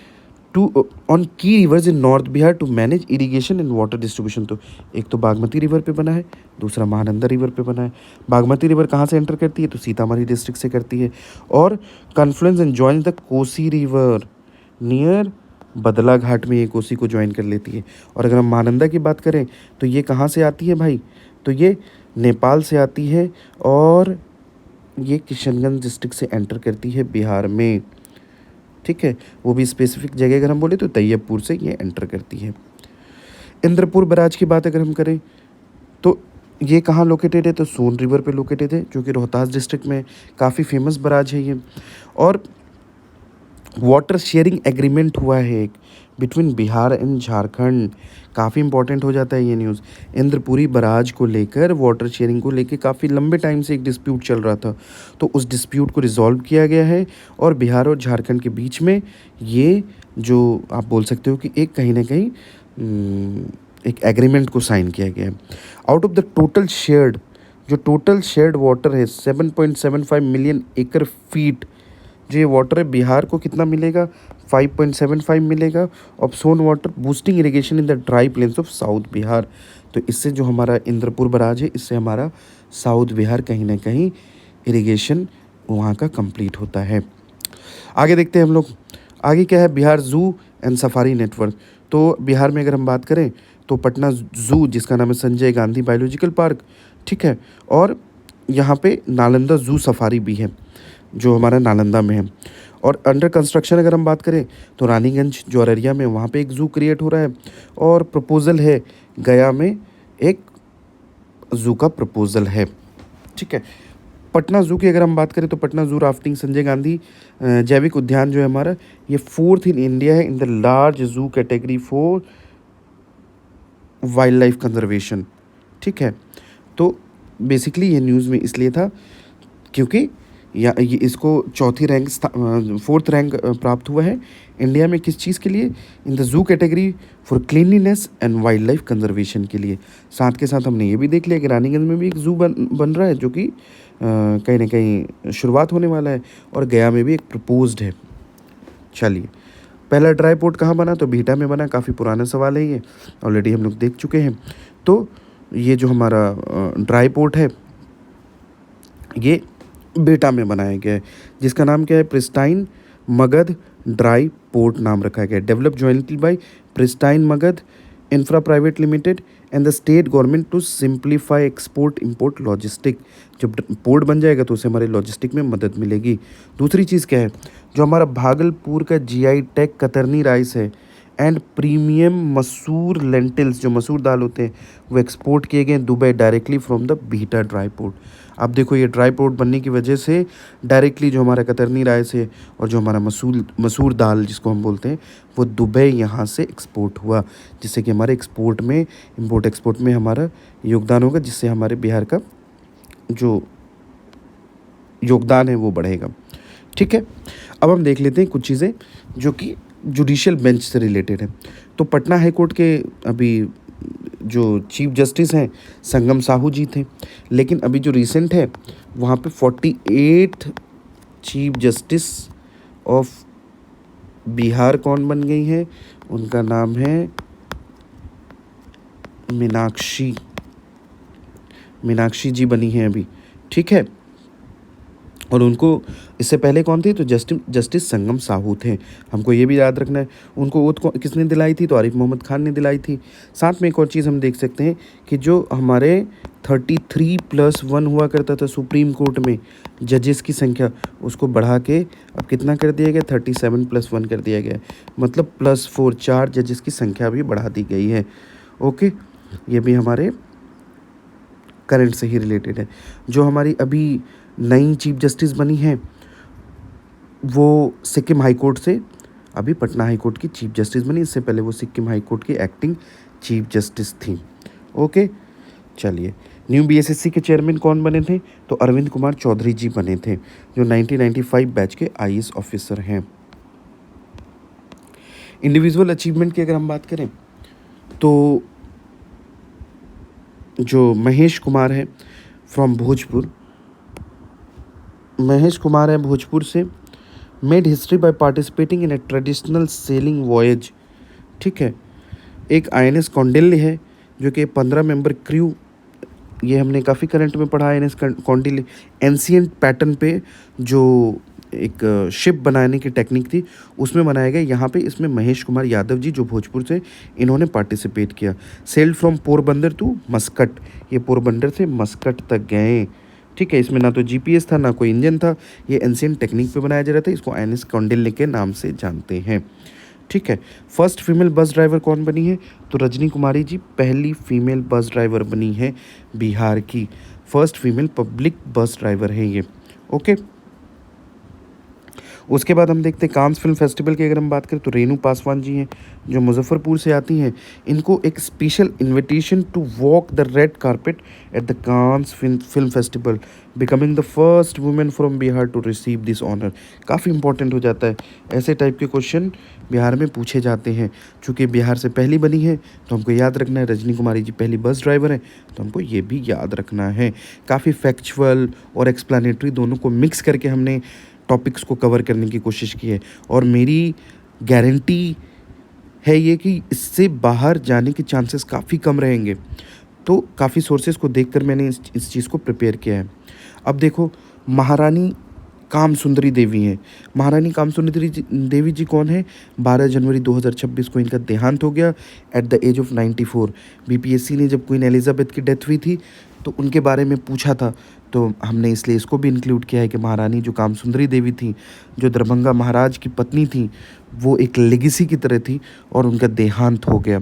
to on key rivers in north Bihar to manage irrigation and water distribution. तो एक तो बागमती रिवर पे बना है, दूसरा महानंदा रिवर पे बना है। बागमती रिवर कहाँ से एंटर करती है, तो सीतामढ़ी डिस्ट्रिक्ट से करती है, और confluence and join the Kosi river near बदला घाट में ये कोसी को ज्वाइन कर लेती है। और अगर हम महानंदा की बात करें तो ये कहाँ से आती है भाई, तो ये नेपाल से आती है और ये किशनगंज डिस्ट्रिक्ट से एंटर करती है बिहार में। ठीक है, वो भी स्पेसिफिक जगह अगर हम बोले तो तैयबपुर से ये एंटर करती है। इंद्रपुर बराज की बात अगर हम करें तो ये कहाँ लोकेटेड है, तो सोन रिवर पे लोकेटेड है, जो कि रोहतास डिस्ट्रिक्ट में काफ़ी फेमस बराज है ये। और वाटर शेयरिंग एग्रीमेंट हुआ है एक बिटवीन बिहार एंड झारखंड, काफ़ी इंपॉर्टेंट हो जाता है ये न्यूज़। इंद्रपुरी बराज को लेकर, वाटर शेयरिंग को लेकर काफ़ी लंबे टाइम से एक डिस्प्यूट चल रहा था, तो उस डिस्प्यूट को रिजॉल्व किया गया है और बिहार और झारखंड के बीच में ये जो आप बोल सकते हो कि एक कहीं ना कहीं एक एग्रीमेंट को साइन किया गया है। Out of the total shared, जो टोटल शेयर्ड वाटर है 7.75 मिलियन एकड़ फीट, जो ये वाटर है बिहार को कितना मिलेगा, 5.75 मिलेगा of Son water boosting irrigation in the dry plains of south Bihar. तो इससे जो हमारा इंद्रपुर बराज है, इससे हमारा साउथ बिहार कहीं ना कहीं इरिगेशन वहाँ का कंप्लीट होता है। आगे देखते हैं हम लोग, आगे क्या है, बिहार जू एंड सफारी नेटवर्क। तो बिहार में अगर हम बात करें तो पटना जू, जिसका नाम है संजय गांधी बायोलॉजिकल पार्क, ठीक है, और यहाँ पे नालंदा जू सफारी भी है जो हमारा नालंदा में है। और अंडर कंस्ट्रक्शन अगर हम बात करें तो रानीगंज जो अररिया में, वहाँ पे एक जू क्रिएट हो रहा है, और प्रपोज़ल है गया में एक जू का प्रपोज़ल है। ठीक है, पटना जू की अगर हम बात करें तो पटना जू राफ्टिंग संजय गांधी जैविक उद्यान जो है हमारा, ये 4th इन इंडिया है इन द लार्ज जू category for wild life conservation. ठीक है, तो बेसिकली ये न्यूज़ में इसलिए था क्योंकि या ये इसको 4th रैंक प्राप्त हुआ है इंडिया में, किस चीज़ के लिए, in the zoo category for cleanliness and wild life conservation के लिए। साथ के साथ हमने ये भी देख लिया कि रानीगंज में भी एक जू बन रहा है, जो कि कहीं ना कहीं शुरुआत होने वाला है, और गया में भी एक प्रपोज्ड है। चलिए, पहला ड्राई पोर्ट कहाँ बना, तो बिहटा में बना। काफ़ी पुराना सवाल है ये, ऑलरेडी हम लोग देख चुके हैं। तो ये जो हमारा ड्राई पोर्ट है ये बिहटा में बनाया गया है, जिसका नाम क्या है, प्रिस्टाइन मगध ड्राई पोर्ट नाम रखा गया है। Develop jointly by pristine Magadh infra private limited and the state government to simplify export import logistic. जब पोर्ट बन जाएगा तो उससे हमारे लॉजिस्टिक में मदद मिलेगी। दूसरी चीज़ क्या है, जो हमारा भागलपुर का जीआई टैग कतरनी राइस है एंड प्रीमियम मसूर लेंटिल्स, जो मसूर दाल होते हैं, वो एक्सपोर्ट किए गए Dubai directly from the Bihta dry port. अब देखो, ये ड्राई पोर्ट बनने की वजह से डायरेक्टली जो हमारा कतरनी राइस है और जो हमारा मसूर दाल जिसको हम बोलते हैं, वो दुबई यहाँ से एक्सपोर्ट हुआ, जिससे कि हमारे एक्सपोर्ट में, इंपोर्ट एक्सपोर्ट में हमारा योगदान होगा, जिससे हमारे बिहार का जो योगदान है वो बढ़ेगा। ठीक है, अब हम देख लेते हैं कुछ चीज़ें जो कि जुडिशियल बेंच से रिलेटेड है। तो पटना हाई कोर्ट के अभी जो चीफ जस्टिस हैं संगम साहू जी थे, लेकिन अभी जो रिसेंट है वहाँ पे 48 चीफ जस्टिस ऑफ बिहार कौन बन गई हैं, उनका नाम है मीनाक्षी जी बनी हैं अभी। ठीक है, और उनको इससे पहले कौन थे, तो जस्टिस संगम साहू थे। हमको ये भी याद रखना है। उनको ओथ किसने दिलाई थी, तो आरिफ मोहम्मद खान ने दिलाई थी। साथ में एक और चीज़ हम देख सकते हैं कि जो हमारे 33+1 हुआ करता था सुप्रीम कोर्ट में जजेस की संख्या, उसको बढ़ा के अब कितना कर दिया गया, 37+1 कर दिया गया है। मतलब +4, 4 जजेस की संख्या भी बढ़ा दी गई है। ओके, ये भी हमारे करंट से ही रिलेटेड है। जो हमारी अभी नई चीफ जस्टिस बनी है वो सिक्किम हाई कोर्ट से अभी पटना हाई कोर्ट की चीफ जस्टिस बनी। इससे पहले वो सिक्किम हाई कोर्ट की एक्टिंग चीफ जस्टिस थी। ओके, चलिए, न्यू बीएसएससी के चेयरमैन कौन बने थे, तो अरविंद कुमार चौधरी जी बने थे, जो 1995 बैच के आईएएस ऑफिसर हैं। इंडिविजुअल अचीवमेंट की अगर हम बात करें तो जो महेश कुमार है फ्रॉम भोजपुर, महेश कुमार है भोजपुर से, made history by participating in A traditional selling voyage. ठीक है, एक आईएनएस कौंडिल्य है जो कि 15 मेंबर क्रू, ये हमने काफ़ी करंट में पढ़ा। आईएनएस कौंडिल्य एंशिएंट पैटर्न पे जो एक शिप बनाने की टेक्निक थी उसमें बनाया गया। यहाँ पे इसमें महेश कुमार यादव जी जो भोजपुर से, इन्होंने पार्टिसिपेट किया। Sailed from Porbandar to Muscat, ये पोरबंदर से मस्कट तक गए। ठीक है, इसमें ना तो जीपीएस था ना कोई इंजन था, ये एंशिएंट टेक्निक पे बनाया जा रहा था। इसको आईएनएस कौंडिल्य के नाम से जानते हैं। ठीक है, फर्स्ट फीमेल बस ड्राइवर कौन बनी है, तो रजनी कुमारी जी पहली फीमेल बस ड्राइवर बनी है बिहार की। First female public bus driver है ये। ओके, उसके बाद हम देखते हैं कांस फिल्म फेस्टिवल की अगर हम बात करें तो रेनू पासवान जी हैं जो मुजफ्फरपुर से आती हैं। इनको एक special invitation to walk the red carpet at the Cannes film festival, becoming the first women from Bihar to receive this honour. काफ़ी इंपॉर्टेंट हो जाता है, ऐसे टाइप के क्वेश्चन बिहार में पूछे जाते हैं। चूँकि बिहार से पहली बनी है तो हमको याद रखना है, रजनी कुमारी जी पहली बस ड्राइवर है तो हमको ये भी याद रखना है। काफ़ी फैक्चुअल और एक्सप्लेनेटरी दोनों को मिक्स करके हमने टॉपिक्स को कवर करने की कोशिश की है, और मेरी गारंटी है ये कि इससे बाहर जाने के चांसेस काफ़ी कम रहेंगे। तो काफ़ी सोर्सेज को देखकर मैंने इस चीज़ को प्रिपेयर किया है। अब देखो, महारानी काम सुंदरी देवी हैं। महारानी काम सुंदरी देवी जी कौन है, 12 जनवरी 2026 को इनका देहांत हो गया at the age of 94। BPSC ने जब क्वीन एलिजाबेथ की डेथ हुई थी तो उनके बारे में पूछा था, तो हमने इसलिए इसको भी इंक्लूड किया है कि महारानी जो काम सुंदरी देवी थी, जो दरभंगा महाराज की पत्नी थी, वो एक लेगेसी की तरह थी और उनका देहांत हो गया।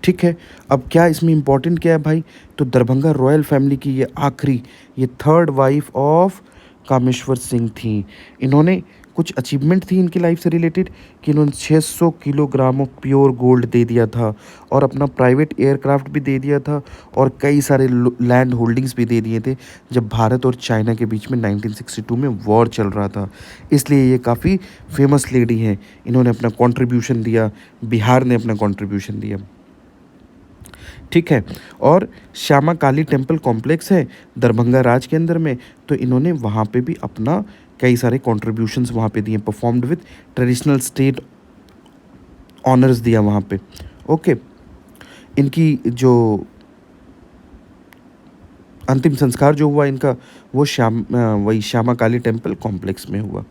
ठीक है, अब क्या इसमें इम्पोर्टेंट क्या है भाई, तो दरभंगा रॉयल फैमिली की ये आखिरी, ये third wife of Kameshwar Singh थी। इन्होंने कुछ अचीवमेंट थी इनकी लाइफ से रिलेटेड कि इन्होंने 600 किलोग्राम ऑफ प्योर गोल्ड दे दिया था, और अपना प्राइवेट एयरक्राफ्ट भी दे दिया था, और कई सारे लैंड होल्डिंग्स भी दे दिए थे जब भारत और चाइना के बीच में 1962 में वॉर चल रहा था। इसलिए ये काफ़ी फेमस लेडी हैं। इन्होंने अपना कंट्रीब्यूशन दिया, बिहार ने अपना कंट्रीब्यूशन दिया। ठीक है, और श्यामा काली टेम्पल कॉम्प्लेक्स है दरभंगा राज के अंदर में, तो इन्होंने वहाँ पे भी अपना कई सारे कॉन्ट्रीब्यूशंस वहाँ पे दिए, performed with traditional state honours दिया वहाँ पे। ओके, इनकी जो अंतिम संस्कार जो हुआ इनका वो वही श्यामा काली टेम्पल कॉम्प्लेक्स में हुआ।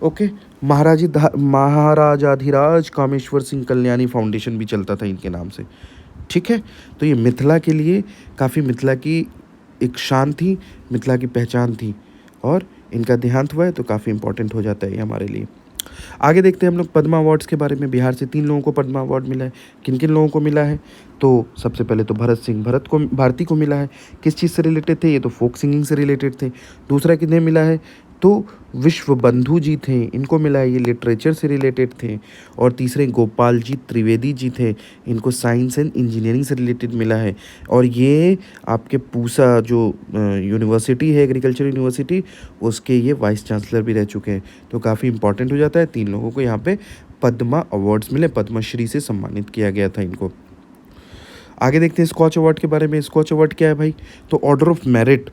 ओके, महाराजाधिराज कामेश्वर सिंह कल्याणी फाउंडेशन भी चलता था इनके नाम से। ठीक है, तो ये मिथिला के लिए काफ़ी, मिथिला की एक शान थी, मिथिला की पहचान थी, और इनका देहांत हुआ है तो काफ़ी इंपॉर्टेंट हो जाता है ये हमारे लिए। आगे देखते हैं हम लोग पद्मा अवार्ड्स के बारे में। बिहार से 3 लोगों को पद्मा अवार्ड मिला है। किन किन लोगों को मिला है, तो सबसे पहले तो भारती को मिला है। किस चीज़ से रिलेटेड थे, ये तो फोक सिंगिंग से रिलेटेड थे। दूसरा किन्हें मिला है, तो विश्व बंधु जी थे, इनको मिला है, ये लिटरेचर से रिलेटेड थे। और तीसरे गोपाल जी त्रिवेदी जी थे, इनको साइंस एंड इंजीनियरिंग से रिलेटेड मिला है। और ये आपके पूसा जो यूनिवर्सिटी है, एग्रीकल्चर यूनिवर्सिटी, उसके ये वाइस चांसलर भी रह चुके हैं। तो काफ़ी इंपॉर्टेंट हो जाता है। 3 लोगों को यहाँ पे पद्मा अवार्ड्स मिले, पद्मश्री से सम्मानित किया गया था इनको। आगे देखते हैं स्कॉच अवार्ड के बारे में। स्कॉच अवार्ड क्या है भाई, तो order of merit,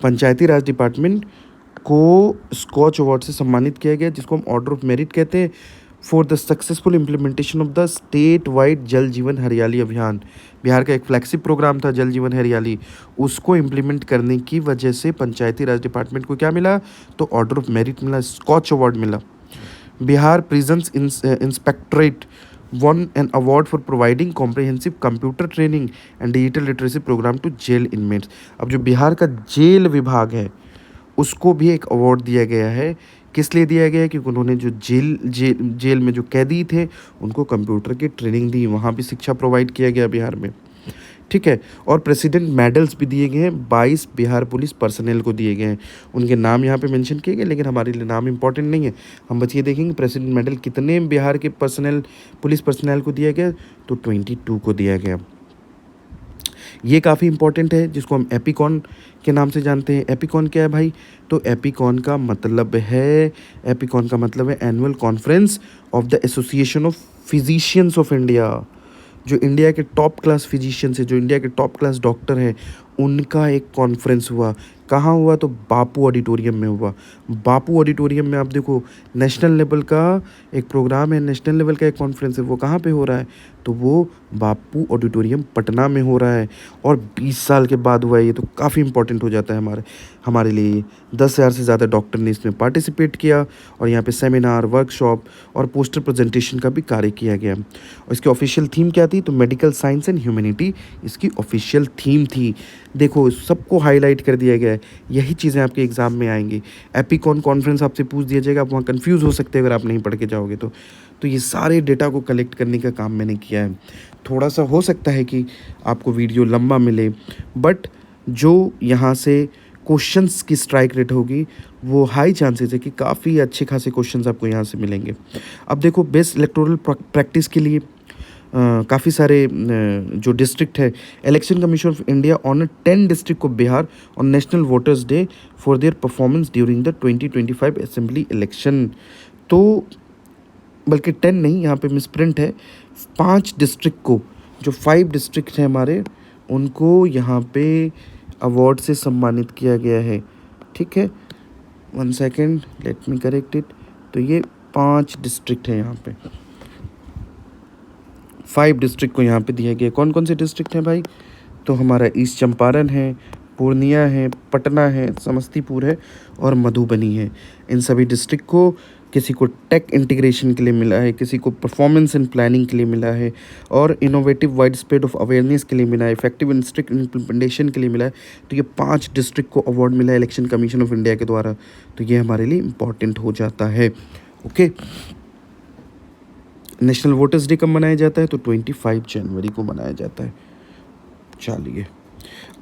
Panchayati Raj department को स्कॉच अवार्ड से सम्मानित किया गया, जिसको हम ऑर्डर ऑफ मेरिट कहते हैं। For the successful implementation of the state wide जल जीवन हरियाली अभियान। बिहार का एक फ्लैगशिप प्रोग्राम था जल जीवन हरियाली, उसको इम्प्लीमेंट करने की वजह से पंचायती राज डिपार्टमेंट को क्या मिला, तो ऑर्डर ऑफ मेरिट मिला, स्कॉच अवार्ड मिला। Bihar prisons inspectorate won an award for providing comprehensive computer training and digital literacy program to jail inmates। अब जो बिहार का जेल विभाग है उसको भी एक अवार्ड दिया गया है। किस लिए दिया गया है? क्योंकि उन्होंने जो जेल में जो कैदी थे उनको कंप्यूटर की ट्रेनिंग दी, वहाँ भी शिक्षा प्रोवाइड किया गया बिहार में, ठीक है। और प्रेसिडेंट मेडल्स भी दिए गए हैं, 22 बिहार पुलिस पर्सनल को दिए गए हैं। उनके नाम यहाँ पे मेंशन किए गए, लेकिन हमारे लिए नाम इंपॉर्टेंट नहीं है, हम बस ये देखेंगे प्रेसिडेंट मेडल कितने बिहार के पुलिस पर्सनल को दिया गया, तो 22 को दिया गया। ये काफ़ी इंपॉर्टेंट है, जिसको हम एपिकॉन के नाम से जानते हैं। एपिकॉन क्या है भाई? तो एपिकॉन का मतलब है annual conference of the association of physicians of India. जो इंडिया के टॉप क्लास फिजिशियंस है, जो इंडिया के टॉप क्लास डॉक्टर हैं, उनका एक कॉन्फ्रेंस हुआ। कहाँ हुआ? तो बापू ऑडिटोरियम में हुआ। बापू ऑडिटोरियम में आप देखो, नेशनल लेवल का एक प्रोग्राम है, नेशनल लेवल का एक कॉन्फ्रेंस है, वो कहाँ पे हो रहा है? तो वो बापू ऑडिटोरियम पटना में हो रहा है, और 20 साल के बाद हुआ है। ये तो काफ़ी इंपॉर्टेंट हो जाता है हमारे लिए। 10,000 से ज़्यादा डॉक्टर ने इसमें पार्टिसिपेट किया, और यहाँ पे सेमिनार, वर्कशॉप और पोस्टर प्रेजेंटेशन का भी कार्य किया गया। और इसकी ऑफिशियल थीम क्या थी? तो मेडिकल साइंस एंड ह्यूमैनिटी इसकी ऑफिशियल थीम थी। देखो, सबको हाईलाइट कर दिया गया है, यही चीज़ें आपके एग्ज़ाम में आएंगी। एपिकॉन कॉन्फ्रेंस आपसे पूछ दिया जाएगा, आप वहाँ कन्फ्यूज़ हो सकते हैं अगर आप नहीं पढ़ के जाओगे तो ये सारे डेटा को कलेक्ट करने का काम मैंने किया है। थोड़ा सा हो सकता है कि आपको वीडियो लंबा मिले, बट जो यहाँ से क्वेश्चंस की स्ट्राइक रेट होगी वो हाई चांसेस है कि काफ़ी अच्छे खासे क्वेश्चंस आपको यहाँ से मिलेंगे। अब देखो, बेस्ट इलेक्टोरल प्रैक्टिस के लिए काफ़ी सारे जो डिस्ट्रिक्ट है, election commission of India honour 10 district को Bihar on national voters day for their performance during the 2025 assembly election. तो बल्कि 10 नहीं, यहाँ पे मिसप्रिंट है, 5 डिस्ट्रिक्ट को, जो 5 डिस्ट्रिक्ट हैं हमारे, उनको यहाँ पे अवार्ड से सम्मानित किया गया है, ठीक है। 1 second, let me correct it. तो ये 5 डिस्ट्रिक्ट है, यहाँ पे 5 डिस्ट्रिक्ट को यहाँ पे दिया गया। कौन कौन से डिस्ट्रिक्ट हैं भाई? तो हमारा ईस्ट चंपारण है, पूर्णिया है, पटना है, समस्तीपुर है और मधुबनी है। इन सभी डिस्ट्रिक्ट को किसी को टेक इंटीग्रेशन के लिए मिला है, किसी को परफॉर्मेंस एंड प्लानिंग के लिए मिला है, और innovative wide spread of awareness के लिए मिला है, इफेक्टिव एंड स्ट्रिक्ट इम्प्लीमेंटेशन के लिए मिला है। तो ये 5 डिस्ट्रिक्ट को अवार्ड मिला है इलेक्शन कमीशन ऑफ इंडिया के द्वारा। तो ये हमारे लिए इम्पॉर्टेंट हो जाता है। ओके, नेशनल वोटर्स डे कब मनाया जाता है? तो 25 जनवरी को मनाया जाता है। चलिए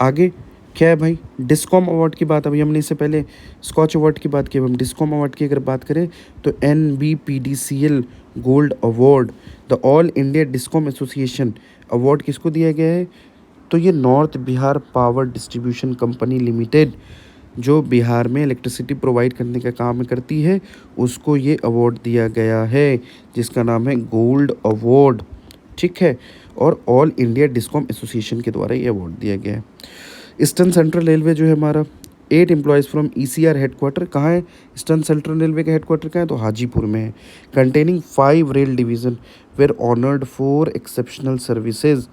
आगे क्या है भाई? डिस्कॉम अवार्ड की बात, अभी हमने इससे पहले स्कॉच अवार्ड की बात की, अब हम डिस्कॉम अवार्ड की अगर बात करें तो NBPDCL gold award, the all India discom association award किसको दिया गया है? तो ये north Bihar power distribution company limited, जो बिहार में इलेक्ट्रिसिटी प्रोवाइड करने का काम करती है, उसको ये अवार्ड दिया गया है, जिसका नाम है गोल्ड अवार्ड, ठीक है। और ऑल इंडिया डिस्कॉम एसोसिएशन के द्वारा ये अवार्ड दिया गया है। ईस्टर्न सेंट्रल रेलवे जो है हमारा, 8 एम्प्लॉयज़ फ्रॉम ECR हेडक्वार्टर, कहाँ है ईस्टर्न सेंट्रल रेलवे का हेडक्वार्टर? कहाँ है? तो हाजीपुर में है। Containing 5 rail division were honoured for exceptional services.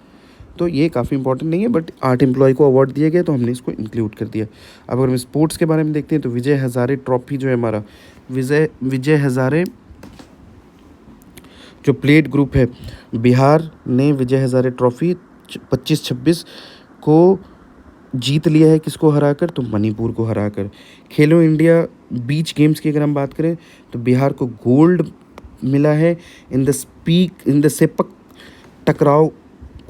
तो ये काफ़ी इंपॉर्टेंट नहीं है, बट 8 एम्प्लॉय को अवार्ड दिया गया, तो हमने इसको इंक्लूड कर दिया। अब अगर हम स्पोर्ट्स के बारे में देखते हैं तो विजय हज़ारे ट्रॉफी जो है हमारा, विजय हज़ारे जो प्लेट ग्रुप है, बिहार ने विजय हज़ारे ट्रॉफी 25-26 को जीत लिया है। किसको हराकर? तो मणिपुर को हराकर। खेलो इंडिया बीच गेम्स की अगर हम बात करें तो बिहार को गोल्ड मिला है इन द सेपक टकराव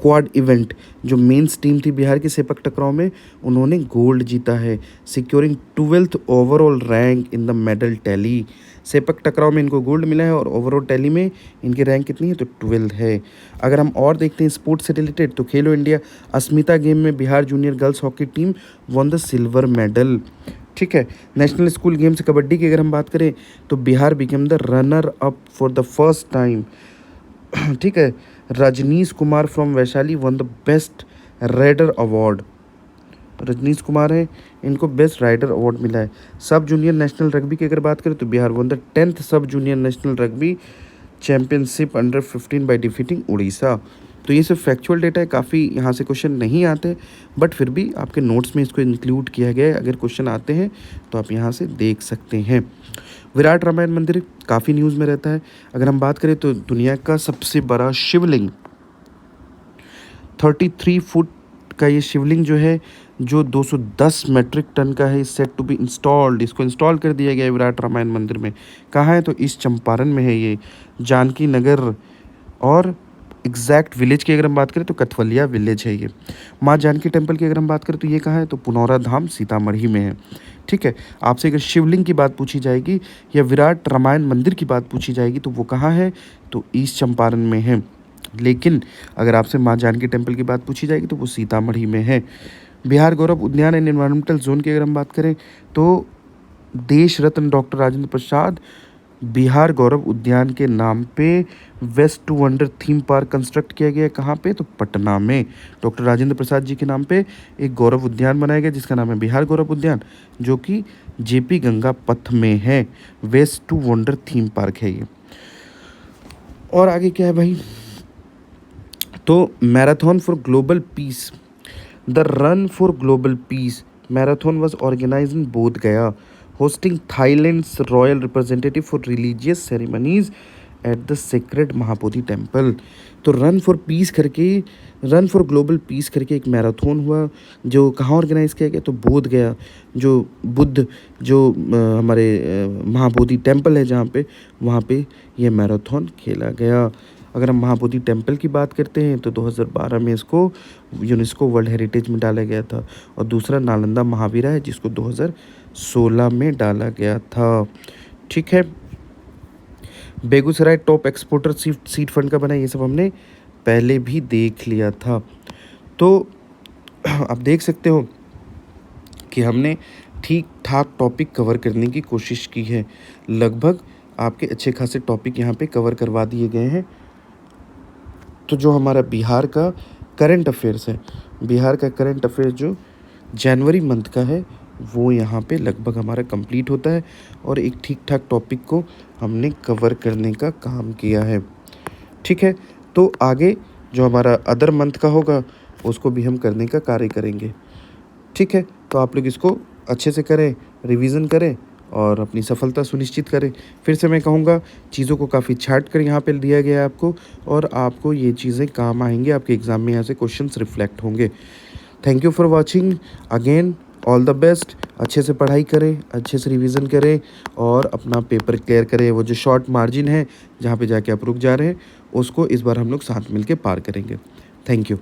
क्वाड इवेंट। जो मेंस टीम थी बिहार की सेपक टकराव में, उन्होंने गोल्ड जीता है, securing 12th overall rank in the medal tally. Sepak टकराव में इनको गोल्ड मिला है और ओवरऑल टैली में इनकी रैंक कितनी है? तो 12 है। अगर हम और देखते हैं स्पोर्ट्स से रिलेटेड, तो खेलो इंडिया अस्मिता गेम में Bihar junior girls hockey team one the silver medal, ठीक है। नेशनल स्कूल गेम्स कबड्डी की अगर हम बात करें तो Bihar became the runner up for the first time, ठीक है। Rajnish Kumar from Vaishali won the best rider award. Rajnish Kumar है, इनको बेस्ट राइडर अवार्ड मिला है। सब जूनियर नेशनल रग्बी की अगर बात करें तो बिहार वन द 10th सब junior national rugby championship under 15 by defeating Orissa. तो ये सिर्फ फैक्चुअल डेटा है, काफ़ी यहाँ से क्वेश्चन नहीं आते, बट फिर भी आपके नोट्स में इसको इंक्लूड किया गया है। अगर क्वेश्चन आते हैं तो आप यहाँ से देख सकते हैं। विराट रामायण मंदिर काफ़ी न्यूज़ में रहता है। अगर हम बात करें तो दुनिया का सबसे बड़ा शिवलिंग 33 फुट का ये शिवलिंग जो है, जो 210 मैट्रिक टन का है, इस सेट टू बी इंस्टॉल्ड। इसको इंस्टॉल कर दिया गया है विराट रामायण मंदिर में। कहाँ है? तो ईस्ट चंपारण में है ये, जानकी नगर। और एग्जैक्ट विलेज की अगर हम बात करें तो कथवलिया विलेज है ये। माँ जानकी टेम्पल की अगर हम बात करें तो ये कहाँ है? तो पुनौरा धाम सीतामढ़ी में है। ठीक है, आपसे अगर शिवलिंग की बात पूछी जाएगी या विराट रामायण मंदिर की बात पूछी जाएगी तो वो कहाँ है? तो ईस्ट चंपारण में है। लेकिन अगर आपसे माँ जानकी टेम्पल की बात पूछी जाएगी तो वो सीतामढ़ी में है। बिहार गौरव उद्यान एंड एनवायरमेंटल जोन की अगर हम बात करें तो देश रत्न डॉक्टर राजेंद्र प्रसाद बिहार गौरव उद्यान के नाम पे waste to wonder theme park construct किया गया है। कहाँ पे? तो पटना में। डॉक्टर राजेंद्र प्रसाद जी के नाम पे एक गौरव उद्यान बनाया गया जिसका नाम है बिहार गौरव उद्यान, जो कि जेपी गंगा पथ में है। Waste to wonder theme park है ये। और आगे क्या है भाई? तो marathon for global peace, the run for global peace marathon was organise in Bodh Gaya, hosting Thailand's royal representative for religious ceremonies at the sacred Mahabodhi temple. तो रन फॉर ग्लोबल पीस करके एक मैराथन हुआ जो कहाँ ऑर्गेनाइज किया गया? तो बोध गया, जो बुद्ध जो हमारे महाबोधि टेम्पल है जहाँ पे, वहाँ पे ये मैराथन खेला गया। अगर हम महाबोधि टेम्पल की बात करते हैं तो 2012 में इसको यूनेस्को वर्ल्ड हेरिटेज में डाला गया था। और दूसरा नालंदा महावीरा है जिसको 2016 में डाला गया था। ठीक है, Begusarai top exporter seed fund का बना, ये सब हमने पहले भी देख लिया था। तो आप देख सकते हो कि हमने ठीक ठाक टॉपिक कवर करने की कोशिश की है। लगभग आपके अच्छे खासे टॉपिक यहाँ पे कवर करवा दिए गए हैं। तो जो हमारा बिहार का करंट अफेयर्स है, बिहार का करंट अफेयर्स जो जनवरी मंथ का है, वो यहाँ पे लगभग हमारा कंप्लीट होता है और एक ठीक ठाक टॉपिक को हमने कवर करने का काम किया है। ठीक है, तो आगे जो हमारा अदर मंथ का होगा उसको भी हम करने का कार्य करेंगे। ठीक है, तो आप लोग इसको अच्छे से करें, रिवीजन करें और अपनी सफलता सुनिश्चित करें। फिर से मैं कहूँगा, चीज़ों को काफ़ी छाट कर यहाँ पे दिया गया है आपको, और आपको ये चीज़ें काम आएंगे। आपके एग्ज़ाम में यहाँ से क्वेश्चंस रिफ्लेक्ट होंगे। Thank you for watching again, all the best. अच्छे से पढ़ाई करें, अच्छे से रिवीजन करें और अपना पेपर क्लियर करें। वो जो शॉर्ट मार्जिन है जहाँ पे जाके आप रुक जा रहे हैं, उसको इस बार हम लोग साथ मिल के पार करेंगे। Thank you.